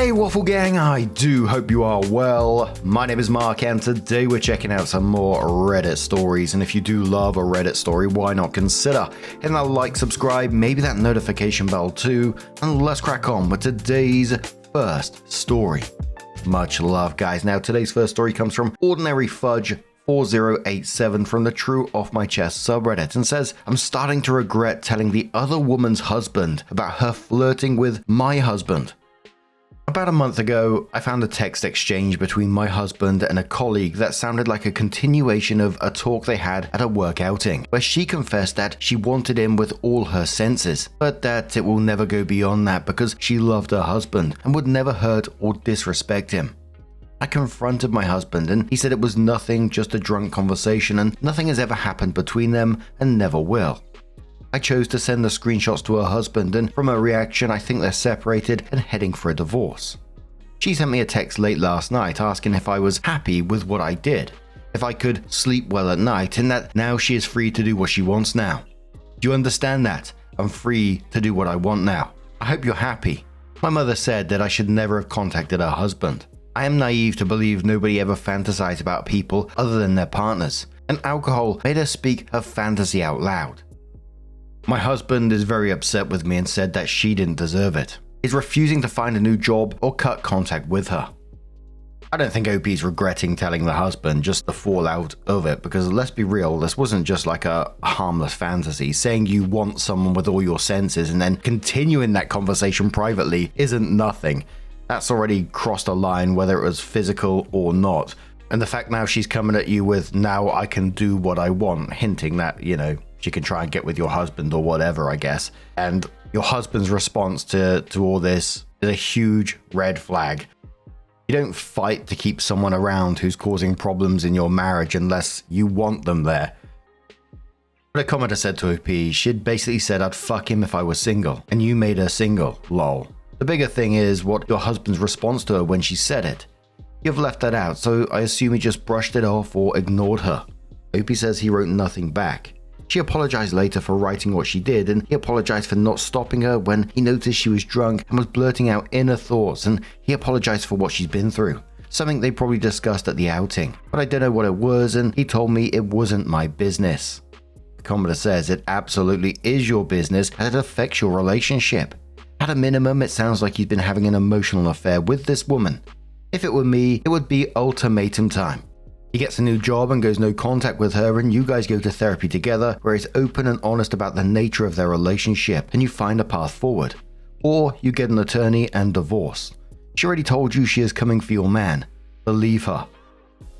Hey Waffle Gang, I do hope you are well. My name is Mark and today we're checking out some more Reddit stories, and if you do love a Reddit story, why not consider hitting that like, subscribe, maybe that notification bell too, and let's crack on with today's first story. Much love guys. Now today's first story comes from Ordinary Fudge 4087 from the True Off My Chest subreddit and says, I'm starting to regret telling the other woman's husband about her flirting with my husband. About a month ago, I found a text exchange between my husband and a colleague that sounded like a continuation of a talk they had at a work outing, where she confessed that she wanted him with all her senses, but that it will never go beyond that because she loved her husband and would never hurt or disrespect him. I confronted my husband and he said it was nothing, just a drunk conversation and nothing has ever happened between them and never will. I chose to send the screenshots to her husband and from her reaction I think they're separated and heading for a divorce. She sent me a text late last night asking if I was happy with what I did, if I could sleep well at night and that now she is free to do what she wants now. Do you understand that? I'm free to do what I want now. I hope you're happy. My mother said that I should never have contacted her husband. I am naive to believe nobody ever fantasized about people other than their partners, and alcohol made her speak her fantasy out loud. My husband is very upset with me and said that she didn't deserve it. He's refusing to find a new job or cut contact with her. I don't think OP's regretting telling the husband, just the fallout of it, because let's be real, this wasn't just like a harmless fantasy. Saying you want someone with all your senses and then continuing that conversation privately isn't nothing. That's already crossed a line, whether it was physical or not. And the fact now she's coming at you with, now I can do what I want, hinting that, she can try and get with your husband or whatever, I guess. And your husband's response to all this is a huge red flag. You don't fight to keep someone around who's causing problems in your marriage unless you want them there. But a commenter said to OP, she'd basically said I'd fuck him if I was single, and you made her single, lol. The bigger thing is what your husband's response to her when she said it. You've left that out, so I assume he just brushed it off or ignored her. OP says he wrote nothing back. She apologized later for writing what she did, and he apologized for not stopping her when he noticed she was drunk and was blurting out inner thoughts, and he apologized for what she's been through. Something they probably discussed at the outing, but I don't know what it was, and he told me it wasn't my business. The commenter says it absolutely is your business as it affects your relationship. At a minimum, it sounds like he's been having an emotional affair with this woman. If it were me, it would be ultimatum time. He gets a new job and goes no contact with her, and you guys go to therapy together where he's open and honest about the nature of their relationship and you find a path forward. Or you get an attorney and divorce. She already told you she is coming for your man. Believe her.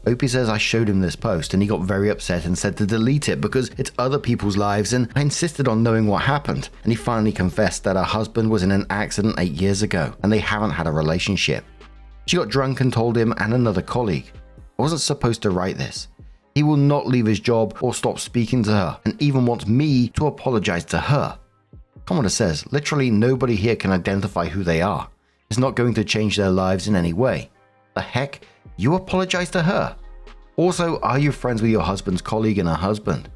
Opie says I showed him this post and he got very upset and said to delete it because it's other people's lives, and I insisted on knowing what happened, and he finally confessed that her husband was in an accident 8 years ago and they haven't had a relationship. She got drunk and told him and another colleague. I wasn't supposed to write this. He will not leave his job or stop speaking to her and even wants me to apologize to her. Commenter says literally nobody here can identify who they are. It's not going to change their lives in any way. The heck? You apologize to her? Also, are you friends with your husband's colleague and her husband?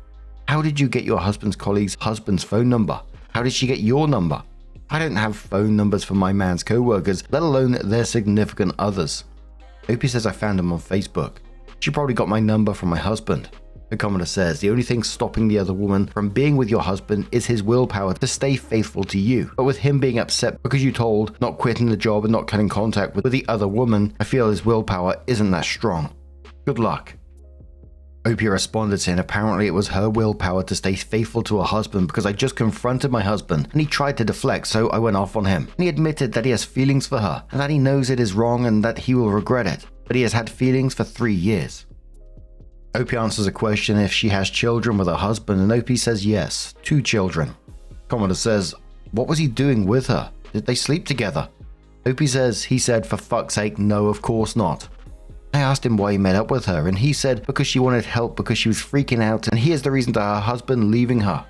How did you get your husband's colleague's husband's phone number? How did she get your number? I don't have phone numbers for my man's co-workers, let alone their significant others. Opie says I found him on Facebook. She probably got my number from my husband. The commenter says the only thing stopping the other woman from being with your husband is his willpower to stay faithful to you. But with him being upset because you told not quitting the job and not cutting contact with the other woman, I feel his willpower isn't that strong. Good luck. Opie responded saying apparently it was her willpower to stay faithful to her husband because I just confronted my husband and he tried to deflect, so I went off on him. And he admitted that he has feelings for her and that he knows it is wrong and that he will regret it, but he has had feelings for 3 years. Opie answers a question if she has children with her husband, and Opie says yes, 2 children. Commenter says, what was he doing with her? Did they sleep together? Opie says he said for fuck's sake no, of course not. I asked him why he met up with her and he said because she wanted help because she was freaking out and he is the reason to her husband leaving her.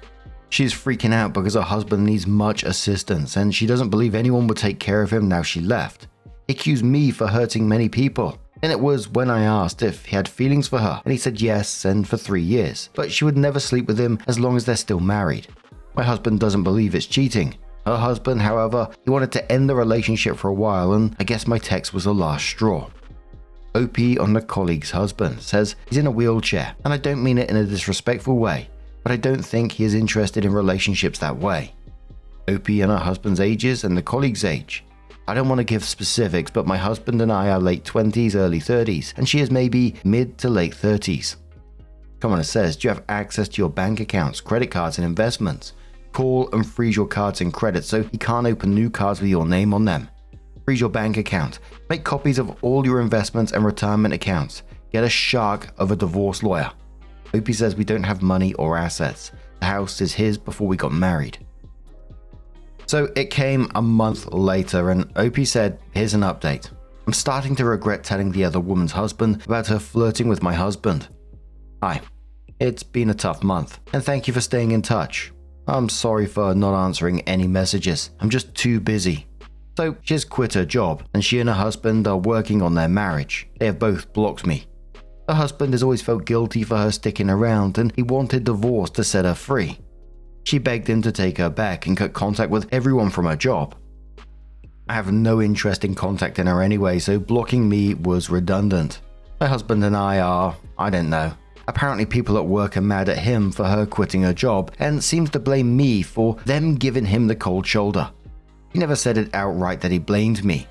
She is freaking out because her husband needs much assistance and she doesn't believe anyone would take care of him now she left. He accused me for hurting many people. And it was when I asked if he had feelings for her and he said yes and for 3 years, but she would never sleep with him as long as they're still married. My husband doesn't believe it's cheating. Her husband, however, he wanted to end the relationship for a while, and I guess my text was the last straw. OP on the colleague's husband says he's in a wheelchair, and I don't mean it in a disrespectful way, but I don't think he is interested in relationships that way. OP and her husband's ages and the colleague's age. I don't want to give specifics, but my husband and I are late 20s, early 30s, and she is maybe mid to late 30s. Commenter says, do you have access to your bank accounts, credit cards, and investments? Call and freeze your cards and credits so he can't open new cards with your name on them. Freeze your bank account. Make copies of all your investments and retirement accounts. Get a shark of a divorce lawyer. OP says we don't have money or assets. The house is his before we got married. So it came a month later and OP said, here's an update. I'm starting to regret telling the other woman's husband about her flirting with my husband. Hi, it's been a tough month and thank you for staying in touch. I'm sorry for not answering any messages. I'm just too busy. So she's quit her job and she and her husband are working on their marriage. They have both blocked me. Her husband has always felt guilty for her sticking around and he wanted divorce to set her free. She begged him to take her back and cut contact with everyone from her job. I have no interest in contacting her anyway, so blocking me was redundant. My husband and I don't know. Apparently people at work are mad at him for her quitting her job and seems to blame me for them giving him the cold shoulder. He never said it outright that he blamed me.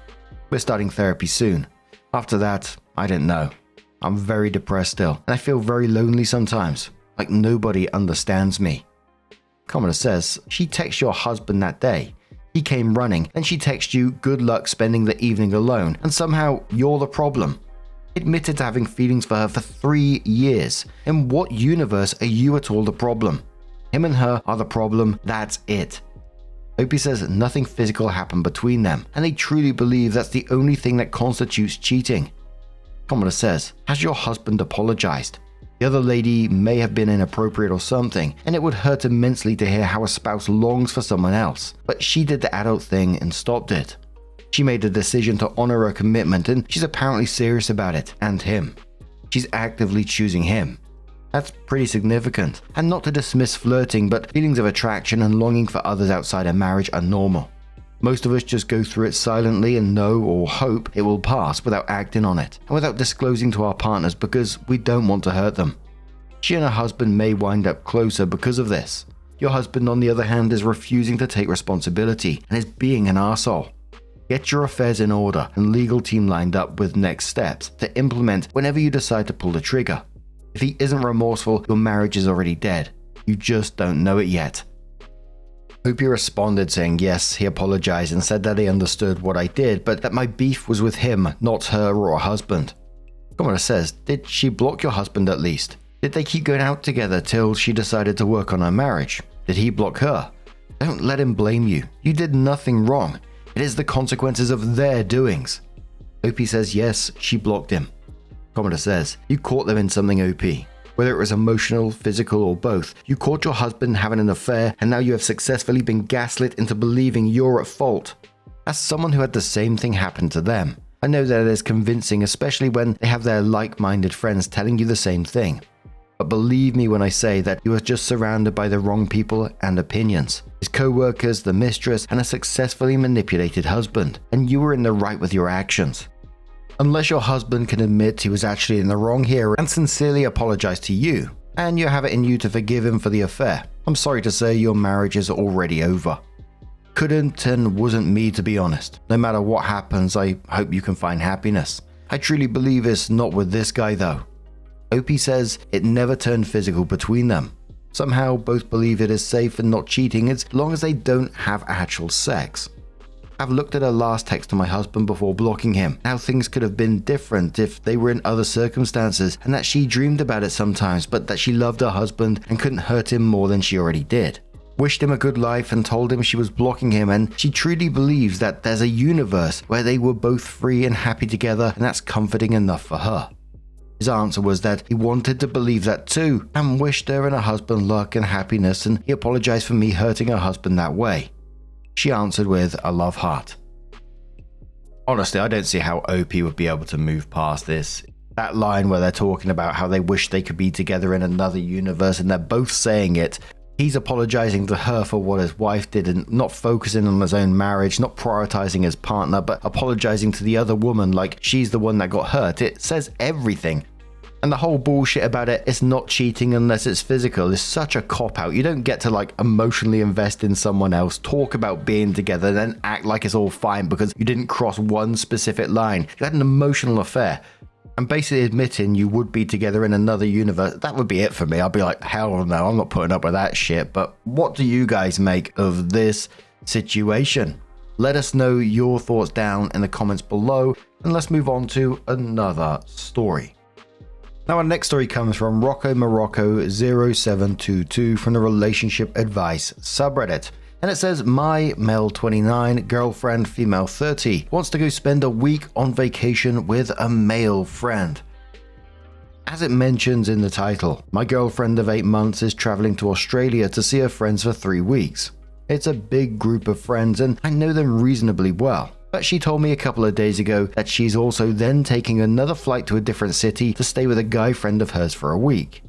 We're starting therapy soon. After that, I don't know. I'm very depressed still, and I feel very lonely sometimes, like nobody understands me. Commenter says, she texted your husband that day. He came running, and she texted you good luck spending the evening alone, and somehow you're the problem. He admitted to having feelings for her for 3 years. In what universe are you at all the problem? Him and her are the problem, that's it. OP says nothing physical happened between them, and they truly believe that's the only thing that constitutes cheating. Commenter says, has your husband apologized? The other lady may have been inappropriate or something, and it would hurt immensely to hear how a spouse longs for someone else, but she did the adult thing and stopped it. She made a decision to honor her commitment and she's apparently serious about it, and him. She's actively choosing him. That's pretty significant. And not to dismiss flirting, but feelings of attraction and longing for others outside a marriage are normal. Most of us just go through it silently and know or hope it will pass without acting on it, and without disclosing to our partners because we don't want to hurt them. She and her husband may wind up closer because of this. Your husband, on the other hand, is refusing to take responsibility and is being an arsehole. Get your affairs in order and legal team lined up with next steps to implement whenever you decide to pull the trigger. If he isn't remorseful, your marriage is already dead. You just don't know it yet. OP responded saying yes, he apologized and said that he understood what I did, but that my beef was with him, not her or her husband. Commenter says, did she block your husband at least? Did they keep going out together till she decided to work on her marriage? Did he block her? Don't let him blame you. You did nothing wrong. It is the consequences of their doings. OP says yes, she blocked him. Commenter says, you caught them in something, OP. Whether it was emotional, physical, or both, you caught your husband having an affair and now you have successfully been gaslit into believing you're at fault. As someone who had the same thing happen to them, I know that it is convincing, especially when they have their like-minded friends telling you the same thing. But believe me when I say that you are just surrounded by the wrong people and opinions. His co-workers, the mistress, and a successfully manipulated husband, and you were in the right with your actions. Unless your husband can admit he was actually in the wrong here and sincerely apologize to you, and you have it in you to forgive him for the affair, I'm sorry to say your marriage is already over. Couldn't and wasn't me, to be honest. No matter what happens, I hope you can find happiness. I truly believe it's not with this guy though. OP says it never turned physical between them. Somehow both believe it is safe and not cheating as long as they don't have actual sex. I've looked at her last text to my husband before blocking him, how things could have been different if they were in other circumstances, and that she dreamed about it sometimes, but that she loved her husband and couldn't hurt him more than she already did. Wished him a good life and told him she was blocking him, and she truly believes that there's a universe where they were both free and happy together, and that's comforting enough for her. His answer was that he wanted to believe that too, and wished her and her husband luck and happiness, and he apologized for me hurting her husband that way. She answered with a love heart. Honestly, I don't see how OP would be able to move past this. That line where they're talking about how they wish they could be together in another universe and they're both saying it, He's apologizing to her for what his wife did and not focusing on his own marriage, not prioritizing his partner, but apologizing to the other woman like she's the one that got hurt. It says everything. And the whole bullshit about it's not cheating unless it's physical is such a cop-out. You don't get to like emotionally invest in someone else, talk about being together, then act like it's all fine because you didn't cross one specific line. You had an emotional affair. And basically admitting you would be together in another universe, that would be it for me. I'd be like, hell no, I'm not putting up with that shit. But what do you guys make of this situation? Let us know your thoughts down in the comments below, and let's move on to another story. Now our next story comes from Rocco Morocco 0722 from the Relationship Advice subreddit. And it says, my male 29, girlfriend female 30, wants to go spend a week on vacation with a male friend. As it mentions in the title, my girlfriend of 8 months is traveling to Australia to see her friends for 3 weeks. It's a big group of friends and I know them reasonably well. But she told me a couple of days ago that she's also then taking another flight to a different city to stay with a guy friend of hers for a week.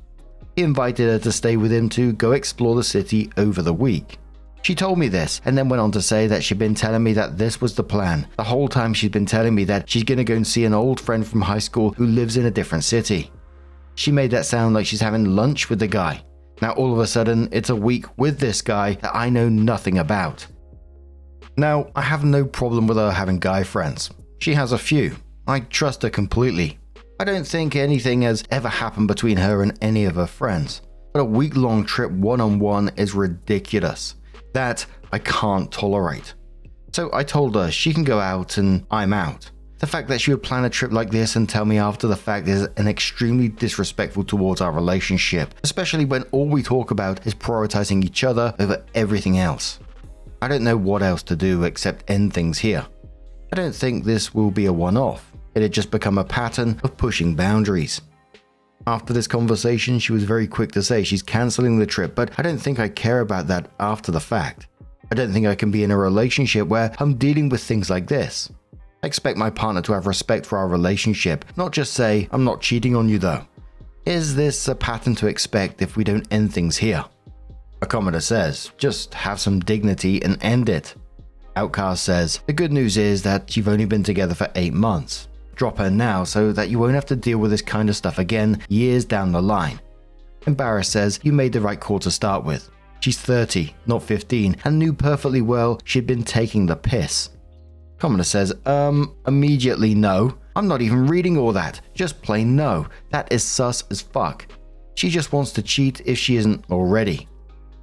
He invited her to stay with him to go explore the city over the week. She told me this and then went on to say that she'd been telling me that this was the plan. The whole time she'd been telling me that she's going to go and see an old friend from high school who lives in a different city. She made that sound like she's having lunch with the guy. Now all of a sudden it's a week with this guy that I know nothing about. Now, I have no problem with her having guy friends. She has a few. I trust her completely. I don't think anything has ever happened between her and any of her friends. But a week-long trip one-on-one is ridiculous. That I can't tolerate. So I told her she can go out and I'm out. The fact that she would plan a trip like this and tell me after the fact is an extremely disrespectful towards our relationship, especially when all we talk about is prioritizing each other over everything else. I don't know what else to do except end things here. I don't think this will be a one-off. It had just become a pattern of pushing boundaries. After this conversation, she was very quick to say she's cancelling the trip, but I don't think I care about that after the fact. I don't think I can be in a relationship where I'm dealing with things like this. I expect my partner to have respect for our relationship, not just say, I'm not cheating on you though. Is this a pattern to expect if we don't end things here? A commenter says, just have some dignity and end it. Outcast says, the good news is that you've only been together for 8 months. Drop her now so that you won't have to deal with this kind of stuff again years down the line. Embarrassed says, you made the right call to start with. She's 30, not 15, and knew perfectly well she'd been taking the piss. Commenter says, immediately no. I'm not even reading all that. Just plain no. That is sus as fuck. She just wants to cheat if she isn't already.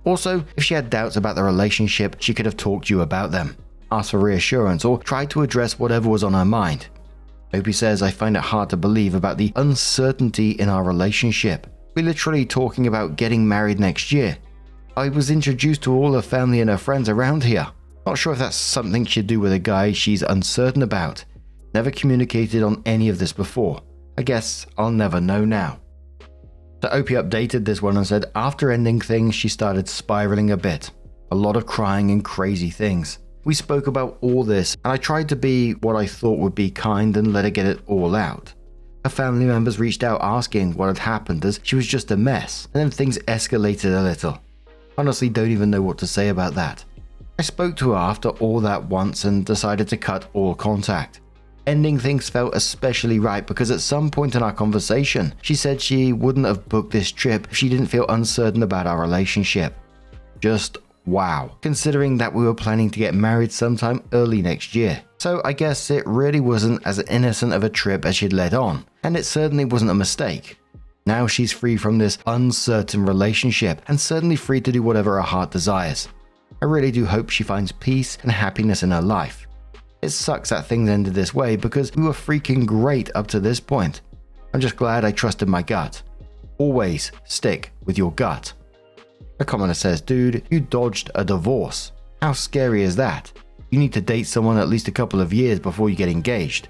Also, if she had doubts about the relationship, she could have talked to you about them, asked for reassurance, or tried to address whatever was on her mind. Opie says, I find it hard to believe about the uncertainty in our relationship. We're literally talking about getting married next year. I was introduced to all her family and her friends around here. Not sure if that's something she'd do with a guy she's uncertain about. Never communicated on any of this before. I guess I'll never know now. So Opie updated this one and said, after ending things, she started spiraling a bit. A lot of crying and crazy things. We spoke about all this, and I tried to be what I thought would be kind and let her get it all out. Her family members reached out asking what had happened as she was just a mess, and then things escalated a little. Honestly, don't even know what to say about that. I spoke to her after all that once and decided to cut all contact. Ending things felt especially right because at some point in our conversation, she said she wouldn't have booked this trip if she didn't feel uncertain about our relationship. Just wow, considering that we were planning to get married sometime early next year. So I guess it really wasn't as innocent of a trip as she'd let on, and it certainly wasn't a mistake. Now she's free from this uncertain relationship and certainly free to do whatever her heart desires. I really do hope she finds peace and happiness in her life. It sucks that things ended this way because we were freaking great up to this point. I'm just glad I trusted my gut. Always stick with your gut. A commenter says, dude, you dodged a divorce. How scary is that? You need to date someone at least a couple of years before you get engaged.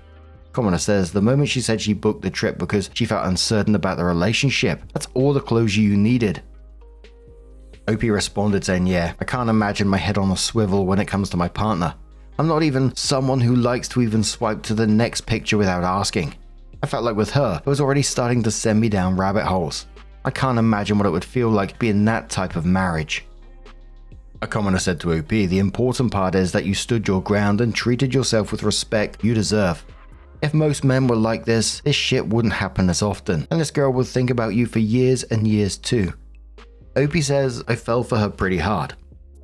Commenter says, the moment she said she booked the trip because she felt uncertain about the relationship, that's all the closure you needed. Opie responded saying, yeah, I can't imagine my head on a swivel when it comes to my partner. I'm not even someone who likes to even swipe to the next picture without asking. I felt like with her, it was already starting to send me down rabbit holes. I can't imagine what it would feel like to be in that type of marriage. A commenter said to OP, the important part is that you stood your ground and treated yourself with respect you deserve. If most men were like this shit wouldn't happen as often, and this girl would think about you for years and years too. OP says, I fell for her pretty hard.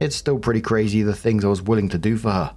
It's still pretty crazy the things I was willing to do for her.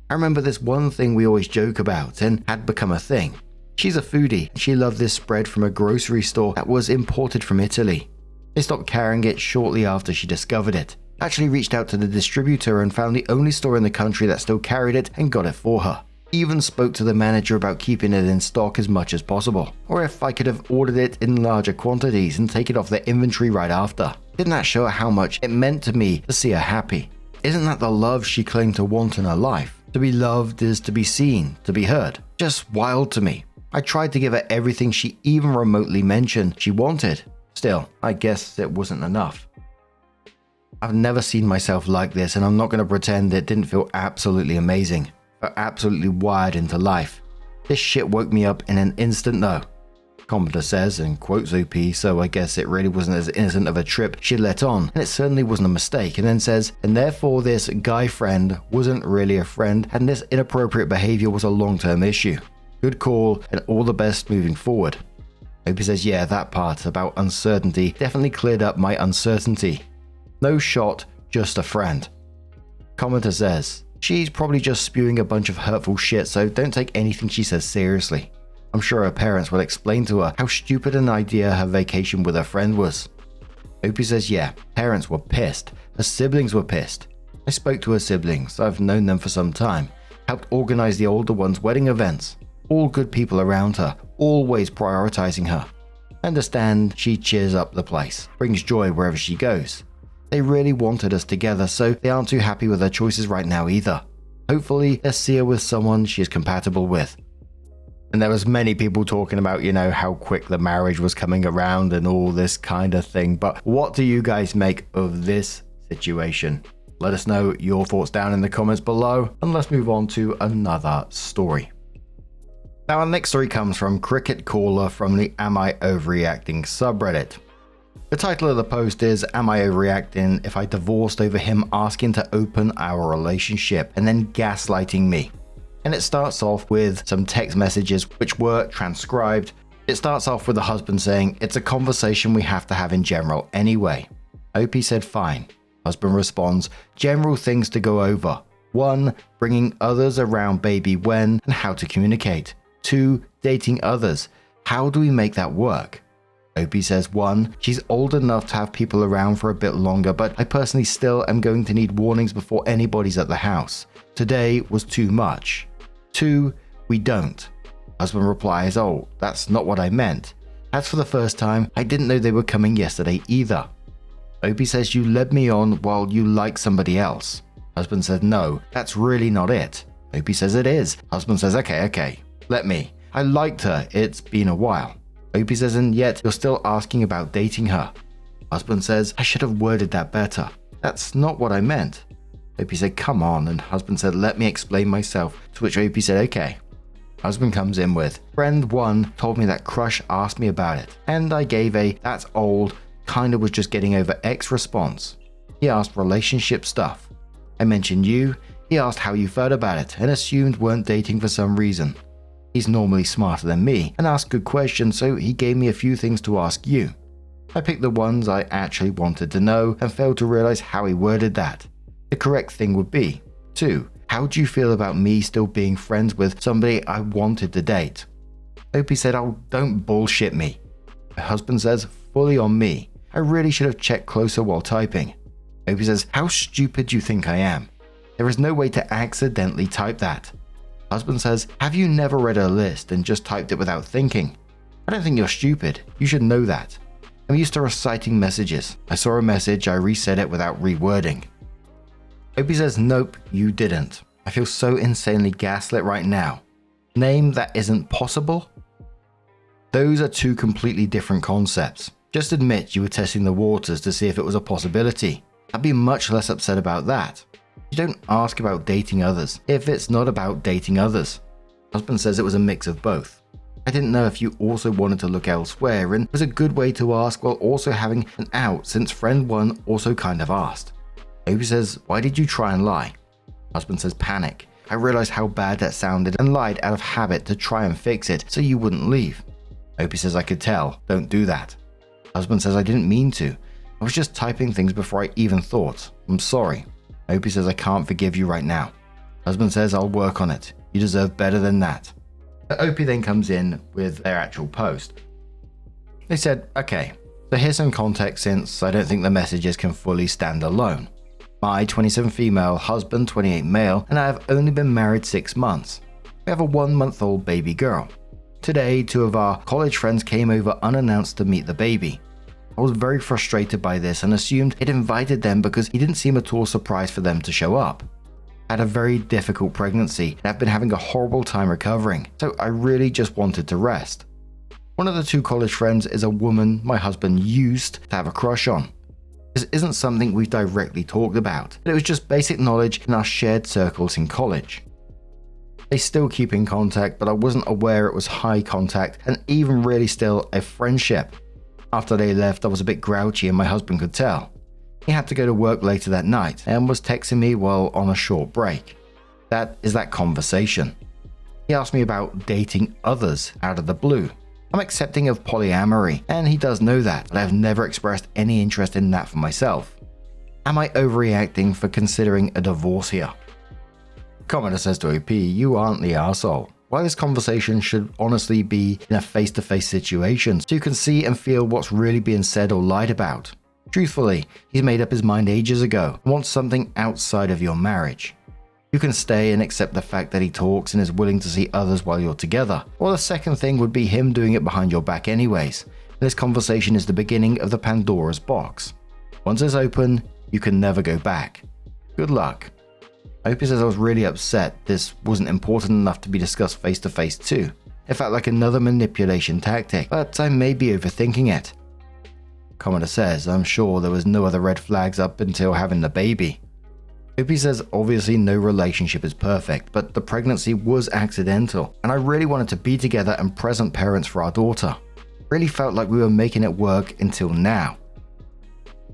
I remember this one thing we always joke about and had become a thing. She's a foodie and she loved this spread from a grocery store that was imported from Italy. They stopped carrying it shortly after she discovered it. Actually reached out to the distributor and found the only store in the country that still carried it and got it for her. Even spoke to the manager about keeping it in stock as much as possible, or if I could have ordered it in larger quantities and take it off their inventory right after. Didn't that show her how much it meant to me to see her happy? Isn't that the love she claimed to want in her life? To be loved is to be seen, to be heard. Just wild to me. I tried to give her everything she even remotely mentioned she wanted. Still, I guess it wasn't enough. I've never seen myself like this, and I'm not going to pretend it didn't feel absolutely amazing. But absolutely wired into life. This shit woke me up in an instant though. Commenter says, and quotes OP, so I guess it really wasn't as innocent of a trip she let on, and it certainly wasn't a mistake, and then says, and therefore this guy friend wasn't really a friend, and this inappropriate behavior was a long-term issue. Good call, and all the best moving forward. OP says, yeah, that part about uncertainty definitely cleared up my uncertainty. No shot, just a friend. Commenter says, she's probably just spewing a bunch of hurtful shit, so don't take anything she says seriously. I'm sure her parents will explain to her how stupid an idea her vacation with her friend was. OP says, yeah, parents were pissed. Her siblings were pissed. I spoke to her siblings. I've known them for some time. Helped organize the older ones' wedding events. All good people around her, always prioritizing her. I understand she cheers up the place, brings joy wherever she goes. They really wanted us together, so they aren't too happy with their choices right now either. Hopefully, they'll see her with someone she is compatible with. And there was many people talking about, how quick the marriage was coming around and all this kind of thing. But what do you guys make of this situation? Let us know your thoughts down in the comments below, and let's move on to another story. Now, our next story comes from Cricket Caller from the Am I Overreacting subreddit. The title of the post is, Am I Overreacting if I divorced over him asking to open our relationship and then gaslighting me? And it starts off with some text messages which were transcribed. It starts off with the husband saying, it's a conversation we have to have in general anyway. OP said fine. Husband responds, general things to go over. 1. Bringing others around baby when and how to communicate. 2. Dating others. How do we make that work? OP says 1. She's old enough to have people around for a bit longer, but I personally still am going to need warnings before anybody's at the house. Today was too much. 2. We don't. Husband replies, oh, that's not what I meant. As for the first time, I didn't know they were coming yesterday either. OP says you led me on while you like somebody else. Husband says no, that's really not it. OP says it is. Husband says okay, let me. I liked her, it's been a while. OP says, and yet you're still asking about dating her. Husband says, I should have worded that better. That's not what I meant. OP said, come on, and husband said, let me explain myself, to which OP said, okay. Husband comes in with, friend 1 told me that crush asked me about it, and I gave a, that's old, kinda was just getting over X response. He asked relationship stuff. I mentioned you, he asked how you felt about it, and assumed weren't dating for some reason. He's normally smarter than me and asked good questions, so he gave me a few things to ask you. I picked the ones I actually wanted to know and failed to realize how he worded that. The correct thing would be, 2. How do you feel about me still being friends with somebody I wanted to date? OP said, oh, don't bullshit me. My husband says, fully on me. I really should have checked closer while typing. OP says, how stupid do you think I am? There is no way to accidentally type that. Husband says, have you never read a list and just typed it without thinking? I don't think you're stupid. You should know that. I'm used to reciting messages. I saw a message, I resaid it without rewording. OP says, nope, you didn't. I feel so insanely gaslit right now. Name that isn't possible? Those are two completely different concepts. Just admit you were testing the waters to see if it was a possibility. I'd be much less upset about that. You don't ask about dating others if it's not about dating others. Husband says it was a mix of both. I didn't know if you also wanted to look elsewhere, and it was a good way to ask while also having an out since friend 1 also kind of asked. Opie says, why did you try and lie? Husband says, panic. I realized how bad that sounded and lied out of habit to try and fix it so you wouldn't leave. Opie says, I could tell. Don't do that. Husband says, I didn't mean to. I was just typing things before I even thought. I'm sorry. Opie says, I can't forgive you right now. Husband says, I'll work on it. You deserve better than that. Opie then comes in with their actual post. They said, okay, so here's some context since I don't think the messages can fully stand alone. My 27 female, husband 28 male, and I have only been married 6 months. We have a 1-month-old baby girl. Today, 2 of our college friends came over unannounced to meet the baby. I was very frustrated by this and assumed he'd invited them because he didn't seem at all surprised for them to show up. I had a very difficult pregnancy and I've been having a horrible time recovering, so I really just wanted to rest. One of the 2 college friends is a woman my husband used to have a crush on. This isn't something we've directly talked about, but it was just basic knowledge in our shared circles in college. They still keep in contact, but I wasn't aware it was high contact and even really still a friendship. After they left, I was a bit grouchy and my husband could tell. He had to go to work later that night and was texting me while on a short break. That is that conversation. He asked me about dating others out of the blue. I'm accepting of polyamory, and he does know that, but I have never expressed any interest in that for myself. Am I overreacting for considering a divorce here? Commenter says to OP, you aren't the arsehole. Why this conversation should honestly be in a face-to-face situation so you can see and feel what's really being said or lied about. Truthfully, he's made up his mind ages ago and wants something outside of your marriage. You can stay and accept the fact that he talks and is willing to see others while you're together. Or the second thing would be him doing it behind your back anyways. This conversation is the beginning of the Pandora's box. Once it's open, you can never go back. Good luck. Opie says I was really upset this wasn't important enough to be discussed face to face too. It felt like another manipulation tactic, but I may be overthinking it. Commenter says, I'm sure there was no other red flags up until having the baby. Opie says obviously no relationship is perfect, but the pregnancy was accidental, and I really wanted to be together and present parents for our daughter. Really felt like we were making it work until now.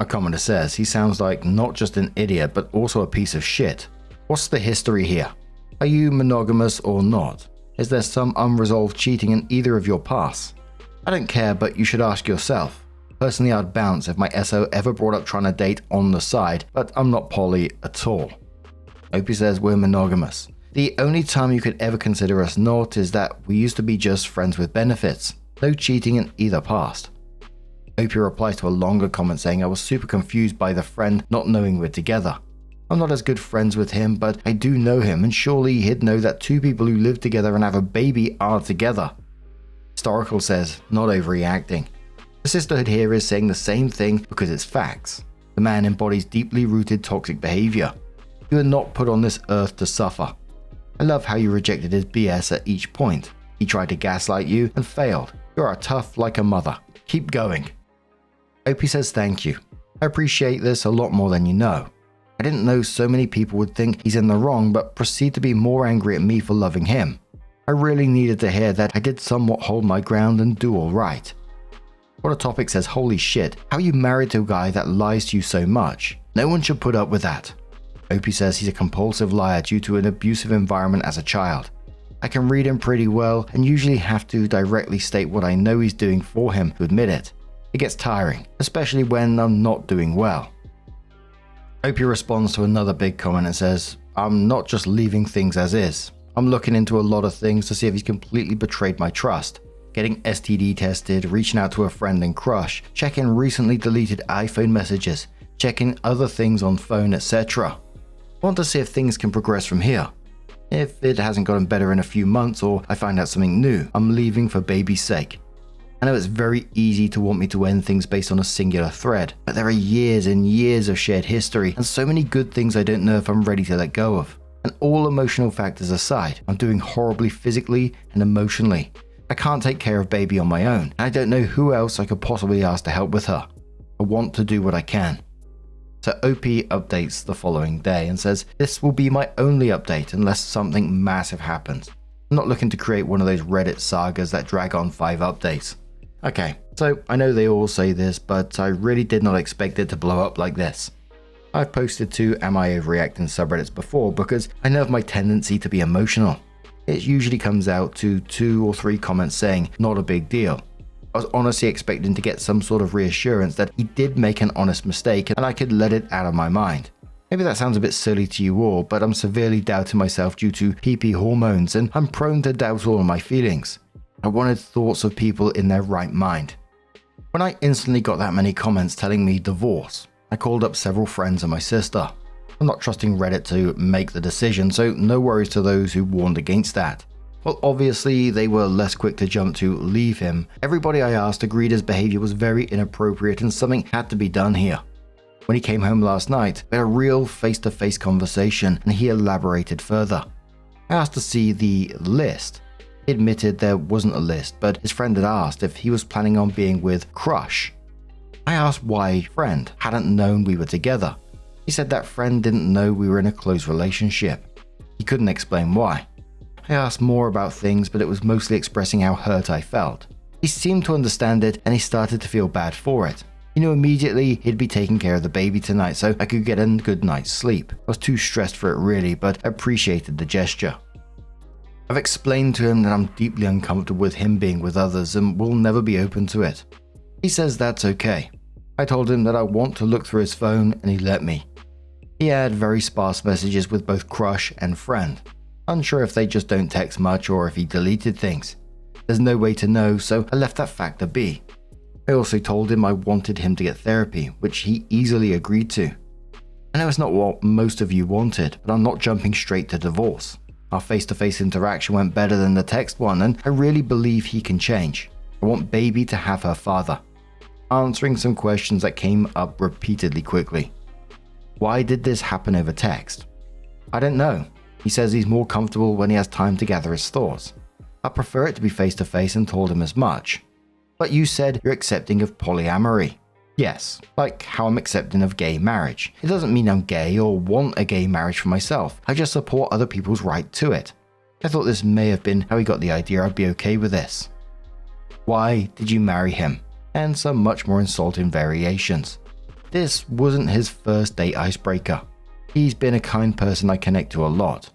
A commenter says he sounds like not just an idiot, but also a piece of shit. What's the history here? Are you monogamous or not? Is there some unresolved cheating in either of your pasts? I don't care, but you should ask yourself. Personally, I'd bounce if my SO ever brought up trying to date on the side, but I'm not poly at all. Opie says we're monogamous. The only time you could ever consider us not is that we used to be just friends with benefits. No cheating in either past. Opie replies to a longer comment saying I was super confused by the friend not knowing we're together. I'm not as good friends with him, but I do know him, and surely he'd know that 2 people who live together and have a baby are together. Historical says, not overreacting. The sisterhood here is saying the same thing because it's facts. The man embodies deeply rooted toxic behavior. You are not put on this earth to suffer. I love how you rejected his BS at each point. He tried to gaslight you and failed. You are tough like a mother. Keep going. Opie says thank you. I appreciate this a lot more than you know. I didn't know so many people would think he's in the wrong but proceed to be more angry at me for loving him. I really needed to hear that I did somewhat hold my ground and do alright. What a topic says, holy shit, how are you married to a guy that lies to you so much? No one should put up with that. Opie says he's a compulsive liar due to an abusive environment as a child. I can read him pretty well and usually have to directly state what I know he's doing for him to admit it. It gets tiring, especially when I'm not doing well. Opie responds to another big comment and says, I'm not just leaving things as is. I'm looking into a lot of things to see if he's completely betrayed my trust. Getting STD tested, reaching out to a friend and crush, checking recently deleted iPhone messages, checking other things on phone, etc. Want to see if things can progress from here. If it hasn't gotten better in a few months or I find out something new, I'm leaving for baby's sake. I know it's very easy to want me to end things based on a singular thread, but there are years and years of shared history and so many good things I don't know if I'm ready to let go of. And all emotional factors aside, I'm doing horribly physically and emotionally. I can't take care of baby on my own, and I don't know who else I could possibly ask to help with her. I want to do what I can. So OP updates the following day and says, this will be my only update unless something massive happens. I'm not looking to create one of those Reddit sagas that drag on 5 updates. Okay, so I know they all say this, but I really did not expect it to blow up like this. I've posted to Am I Overreacting subreddits before because I know of my tendency to be emotional. It usually comes out to 2 or 3 comments saying, not a big deal. I was honestly expecting to get some sort of reassurance that he did make an honest mistake and I could let it out of my mind. Maybe that sounds a bit silly to you all, but I'm severely doubting myself due to PP hormones and I'm prone to doubt all of my feelings. I wanted thoughts of people in their right mind. When I instantly got that many comments telling me divorce, I called up several friends and my sister. I'm not trusting Reddit to make the decision, so no worries to those who warned against that. Well, obviously they were less quick to jump to leave him. Everybody I asked agreed his behavior was very inappropriate and something had to be done here. When he came home last night, we had a real face-to-face conversation and he elaborated further. I asked to see the list. He admitted there wasn't a list, but his friend had asked if he was planning on being with Crush. I asked why friend hadn't known we were together. He said that friend didn't know we were in a close relationship. He couldn't explain why. I asked more about things, but it was mostly expressing how hurt I felt. He seemed to understand it and he started to feel bad for it. He knew immediately he'd be taking care of the baby tonight so I could get a good night's sleep. I was too stressed for it really, but appreciated the gesture. I've explained to him that I'm deeply uncomfortable with him being with others and will never be open to it. He says that's okay. I told him that I want to look through his phone and he let me. He had very sparse messages with both Crush and Friend. Unsure if they just don't text much or if he deleted things. There's no way to know, so I left that factor be. I also told him I wanted him to get therapy, which he easily agreed to. I know it's not what most of you wanted, but I'm not jumping straight to divorce. Our face-to-face interaction went better than the text one, and I really believe he can change. I want baby to have her father. Answering some questions that came up repeatedly quickly. Why did this happen over text? I don't know. He says he's more comfortable when he has time to gather his thoughts. I prefer it to be face-to-face and told him as much. But you said you're accepting of polyamory. Yes, like how I'm accepting of gay marriage. It doesn't mean I'm gay or want a gay marriage for myself. I just support other people's right to it. I thought this may have been how he got the idea I'd be okay with this. Why did you marry him? And some much more insulting variations. This wasn't his first date icebreaker. He's been a kind person I connect to a lot.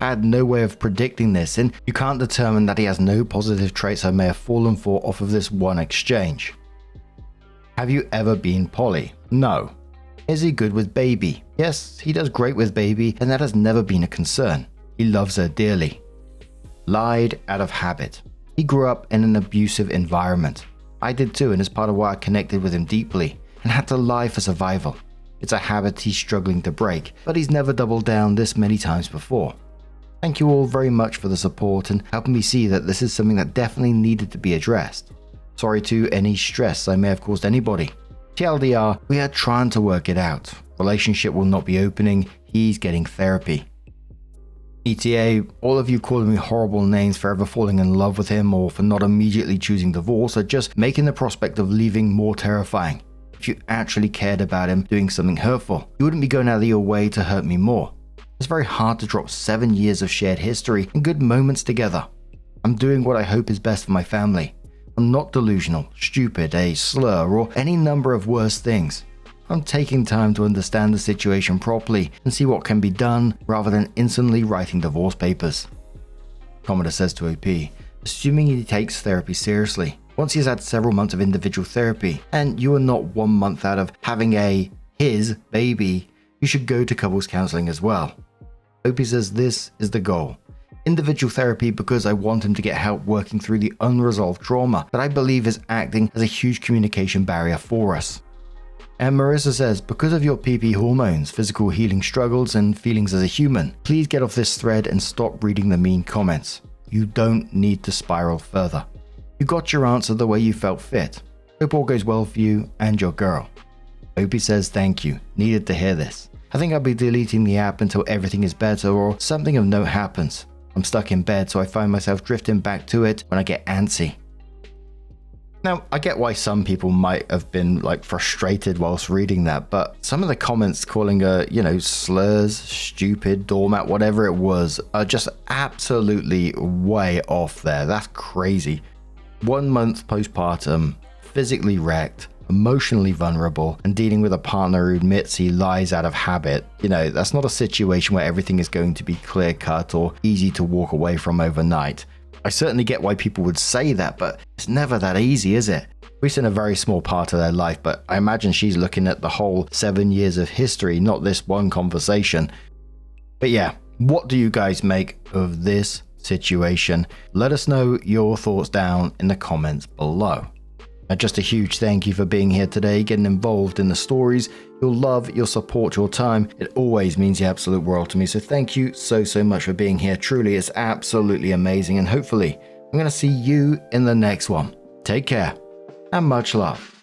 I had no way of predicting this, and you can't determine that he has no positive traits I may have fallen for off of this one exchange. Have you ever been poly? No. Is he good with baby? Yes, he does great with baby, and that has never been a concern. He loves her dearly. Lied out of habit. He grew up in an abusive environment. I did too, and it's part of why I connected with him deeply, and had to lie for survival. It's a habit he's struggling to break, but he's never doubled down this many times before. Thank you all very much for the support and helping me see that this is something that definitely needed to be addressed. Sorry to any stress I may have caused anybody. TLDR, we are trying to work it out. Relationship will not be opening, he's getting therapy. ETA, all of you calling me horrible names for ever falling in love with him or for not immediately choosing divorce are just making the prospect of leaving more terrifying. If you actually cared about him doing something hurtful, you wouldn't be going out of your way to hurt me more. It's very hard to drop 7 years of shared history and good moments together. I'm doing what I hope is best for my family. I'm not delusional, stupid, a slur, or any number of worse things. I'm taking time to understand the situation properly and see what can be done rather than instantly writing divorce papers. Commodore says to OP, assuming he takes therapy seriously, once he has had several months of individual therapy, and you are not 1 month out of having his baby, you should go to couples counseling as well. OP says this is the goal. Individual therapy because I want him to get help working through the unresolved trauma that I believe is acting as a huge communication barrier for us. And Marissa says, because of your PP hormones, physical healing struggles, and feelings as a human, please get off this thread and stop reading the mean comments. You don't need to spiral further. You got your answer the way you felt fit. Hope all goes well for you and your girl. Opie says thank you, needed to hear this. I think I'll be deleting the app until everything is better or something of note happens. I'm stuck in bed, so I find myself drifting back to it when I get antsy. Now, I get why some people might have been like frustrated whilst reading that, but some of the comments calling her, slurs, stupid, doormat, whatever it was, are just absolutely way off there. That's crazy. 1 month postpartum, physically wrecked, emotionally vulnerable, and dealing with a partner who admits he lies out of habit. That's not a situation where everything is going to be clear cut or easy to walk away from overnight. I certainly get why people would say that, but it's never that easy, is it? We've seen a very small part of their life, but I imagine she's looking at the whole 7 years of history, not this one conversation. But yeah, what do you guys make of this situation? Let us know your thoughts down in the comments below. And just a huge thank you for being here today, getting involved in the stories. Your love, your support, your time, it always means the absolute world to me. So thank you so much for being here. Truly, it's absolutely amazing. And hopefully, I'm going to see you in the next one. Take care and much love.